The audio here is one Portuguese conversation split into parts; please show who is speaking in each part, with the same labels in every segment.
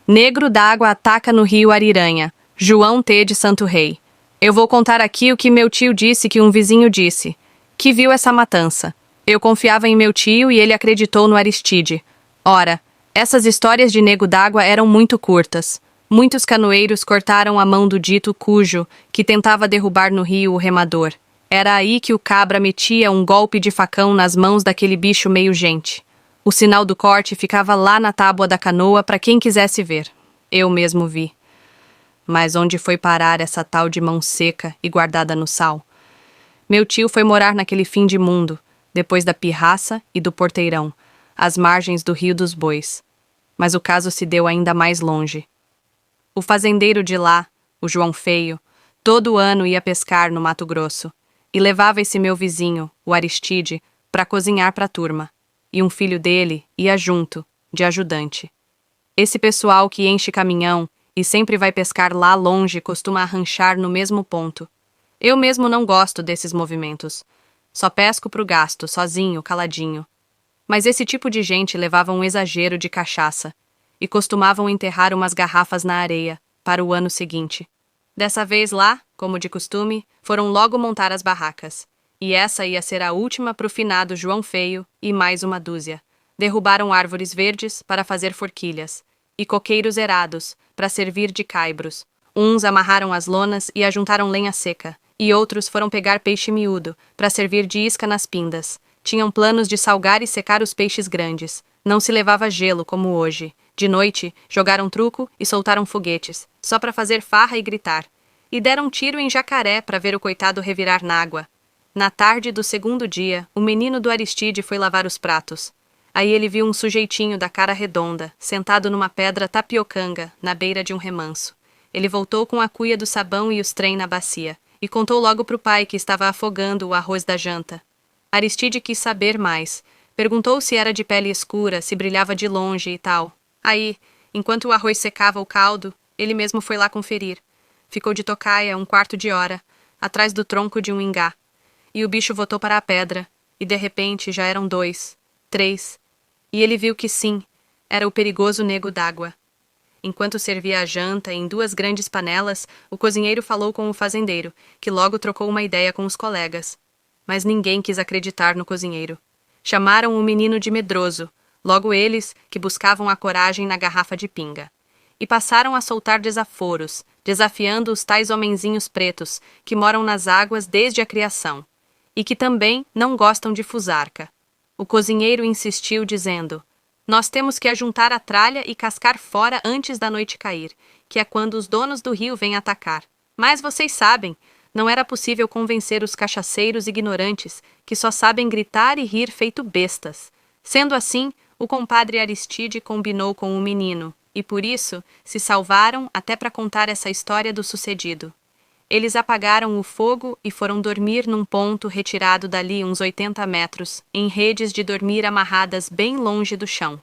Speaker 1: Negro d'água ataca no rio Ariranha. João T. de Santo Rei. Eu vou contar aqui o que meu tio disse que um vizinho disse, que viu essa matança. Eu confiava em meu tio e ele acreditou no Aristide. Ora, essas histórias de nego d'água eram muito curtas. Muitos canoeiros cortaram a mão do dito cujo, que tentava derrubar no rio o remador. Era aí que o cabra metia um golpe de facão nas mãos daquele bicho meio gente. O sinal do corte ficava lá na tábua da canoa para quem quisesse ver. Eu mesmo vi. Mas onde foi parar essa tal de mão seca e guardada no sal? Meu tio foi morar naquele fim de mundo, depois da pirraça e do porteirão, às margens do Rio dos Bois. Mas o caso se deu ainda mais longe. O fazendeiro de lá, o João Feio, todo ano ia pescar no Mato Grosso e levava esse meu vizinho, o Aristide, para cozinhar para a turma. E um filho dele ia junto, de ajudante. Esse pessoal que enche caminhão e sempre vai pescar lá longe costuma arranchar no mesmo ponto. Eu mesmo não gosto desses movimentos. Só pesco pro gasto, sozinho, caladinho. Mas esse tipo de gente levava um exagero de cachaça e costumavam enterrar umas garrafas na areia para o ano seguinte. Dessa vez lá, como de costume, foram logo montar as barracas. E essa ia ser a última pro finado João Feio e mais uma dúzia. Derrubaram árvores verdes para fazer forquilhas, e coqueiros erados para servir de caibros. Uns amarraram as lonas e ajuntaram lenha seca, e outros foram pegar peixe miúdo para servir de isca nas pindas. Tinham planos de salgar e secar os peixes grandes. Não se levava gelo como hoje. De noite, jogaram truco e soltaram foguetes, só para fazer farra e gritar. E deram tiro em jacaré para ver o coitado revirar nágua. Na tarde do segundo dia, o menino do Aristide foi lavar os pratos. Aí ele viu um sujeitinho da cara redonda, sentado numa pedra tapiocanga, na beira de um remanso. Ele voltou com a cuia do sabão e os trem na bacia, e contou logo pro pai que estava afogando o arroz da janta. Aristide quis saber mais. Perguntou se era de pele escura, se brilhava de longe e tal. Aí, enquanto o arroz secava o caldo, ele mesmo foi lá conferir. Ficou de tocaia 1/4 de hora, atrás do tronco de um ingá. E o bicho voltou para a pedra, e de repente já eram 2, 3, e ele viu que sim, era o perigoso nego d'água. Enquanto servia a janta em 2 grandes panelas, o cozinheiro falou com o fazendeiro, que logo trocou uma ideia com os colegas. Mas ninguém quis acreditar no cozinheiro. Chamaram o menino de medroso, logo eles que buscavam a coragem na garrafa de pinga. E passaram a soltar desaforos, desafiando os tais homenzinhos pretos, que moram nas águas desde a criação, e que também não gostam de fusarca. O cozinheiro insistiu, dizendo: "Nós temos que ajuntar a tralha e cascar fora antes da noite cair, que é quando os donos do rio vêm atacar. Mas vocês sabem, não era possível convencer os cachaceiros ignorantes, que só sabem gritar e rir feito bestas. Sendo assim, o compadre Aristide combinou com o menino, e por isso se salvaram até para contar essa história do sucedido. Eles apagaram o fogo e foram dormir num ponto retirado dali uns 80 metros, em redes de dormir amarradas bem longe do chão.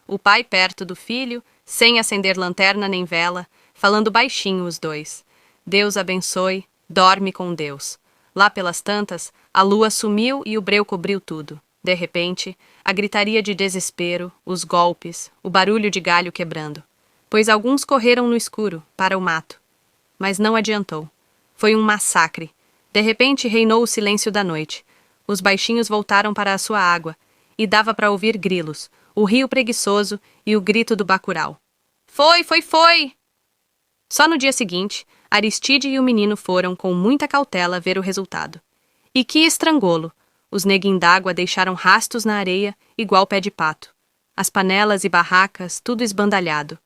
Speaker 1: O pai perto do filho, sem acender lanterna nem vela, falando baixinho os dois. Deus abençoe, dorme com Deus. Lá pelas tantas, a lua sumiu e o breu cobriu tudo. De repente, a gritaria de desespero, os golpes, o barulho de galho quebrando. Pois alguns correram no escuro, para o mato. Mas não adiantou. Foi um massacre. De repente reinou o silêncio da noite. Os baixinhos voltaram para a sua água, e dava para ouvir grilos, o rio preguiçoso e o grito do bacural. Foi, foi, foi! Só no dia seguinte, Aristide e o menino foram, com muita cautela, ver o resultado. E que estrangolo! Os neguinhos d'água deixaram rastos na areia, igual pé de pato. As panelas e barracas, tudo esbandalhado.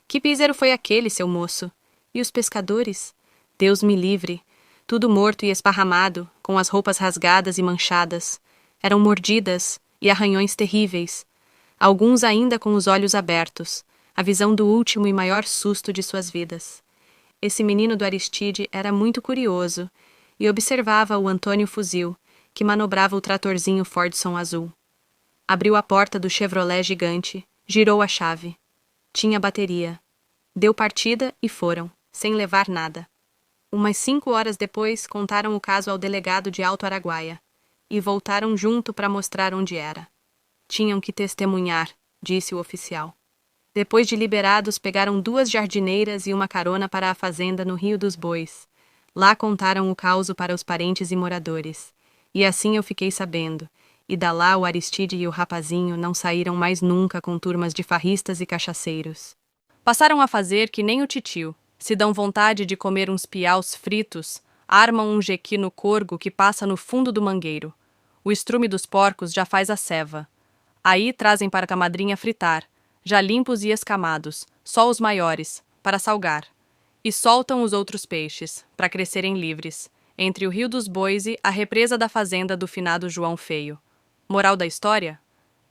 Speaker 1: Que piseiro foi aquele, seu moço? E os pescadores? Deus me livre, tudo morto e esparramado, com as roupas rasgadas e manchadas. Eram mordidas e arranhões terríveis. Alguns ainda com os olhos abertos, a visão do último e maior susto de suas vidas. Esse menino do Aristide era muito curioso e observava o Antônio Fuzil, que manobrava o tratorzinho Fordson azul. Abriu a porta do Chevrolet gigante, girou a chave. Tinha bateria. Deu partida e foram, sem levar nada. Umas 5 horas depois, contaram o caso ao delegado de Alto Araguaia e voltaram junto para mostrar onde era. Tinham que testemunhar, disse o oficial. Depois de liberados, pegaram 2 jardineiras e uma carona para a fazenda no Rio dos Bois. Lá contaram o caso para os parentes e moradores. E assim eu fiquei sabendo. E da lá o Aristide e o rapazinho não saíram mais nunca com turmas de farristas e cachaceiros. Passaram a fazer que nem o titio. Se dão vontade de comer uns piaus fritos, armam um jequi no corgo que passa no fundo do mangueiro. O estrume dos porcos já faz a ceva. Aí trazem para a madrinha fritar, já limpos e escamados, só os maiores, para salgar. E soltam os outros peixes, para crescerem livres, entre o Rio dos Bois e a represa da fazenda do finado João Feio. Moral da história?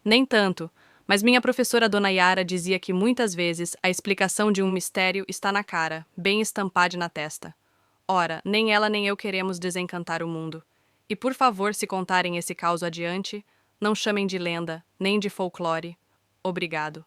Speaker 1: Nem tanto, mas minha professora Dona Yara dizia que muitas vezes a explicação de um mistério está na cara, bem estampada na testa. Ora, nem ela nem eu queremos desencantar o mundo. E por favor, se contarem esse caos adiante, não chamem de lenda, nem de folclore. Obrigado.